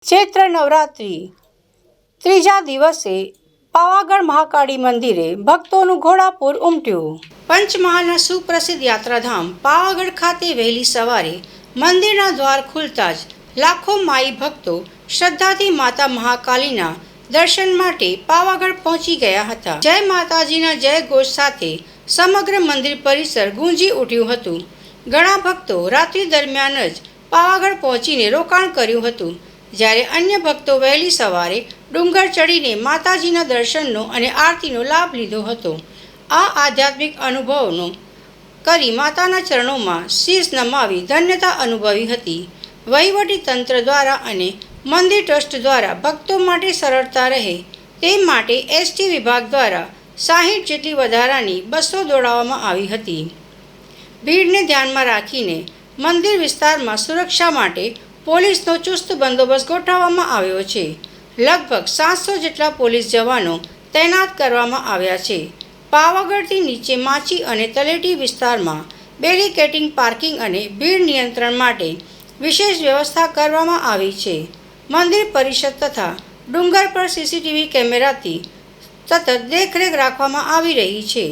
ચૈત્ર નવરાત્રિ ત્રીજા દિવસે પાવાગઢ મહાકાળી મંદિરે ભક્તોનું ઘોડાપૂર ઉમટ્યું. પંચમહાલના સુપ્રસિદ્ધ યાત્રાધામ પાવાગઢ ખાતે વહેલી સવારે મંદિરના દ્વાર ખુલતા જ લાખો માઈ ભક્તો શ્રદ્ધાથી માતા મહાકાળીના દર્શન માટે પાવાગઢ પહોંચી ગયા હતા. જય માતાજીના જય ઘોષ સાથે સમગ્ર મંદિર પરિસર ગુંજી ઉઠ્યું હતું. ઘણા ભક્તો રાત્રિ દરમિયાન જ પાવાગઢ પહોંચીને રોકાણ કર્યું હતું, જ્યારે અન્ય ભક્તો વહેલી સવારે ડુંગર ચડીને માતાજીના દર્શનનો અને આરતીનો લાભ લીધો હતો. આ આધ્યાત્મિક અનુભવનો કરી માતાના ચરણોમાં શીશ નમાવી ધન્યતા અનુભવી હતી. વહીવટી તંત્ર દ્વારા અને મંદિર ટ્રસ્ટ દ્વારા ભક્તો માટે સરળતા રહે તે માટે એસટી વિભાગ દ્વારા 60 જેટલી વધારાની બસો દોડાવવામાં આવી હતી. ભીડને ધ્યાનમાં રાખીને મંદિર વિસ્તારમાં સુરક્ષા માટે પોલીસનો ચુસ્ત બંદોબસ્ત ગોઠવવામાં આવ્યો છે. લગભગ 700 જેટલા પોલીસ જવાનો તૈનાત કરવામાં આવ્યા છે. પાવાગઢથી નીચે માચી અને તલેટી વિસ્તારમાં બેરિકેડિંગ, પાર્કિંગ અને ભીડ નિયંત્રણ માટે વિશેષ વ્યવસ્થા કરવામાં આવી છે. મંદિર પરિસર તથા ડુંગર પર સીસીટીવી કેમેરાથી સતત દેખરેખ રાખવામાં આવી રહી છે.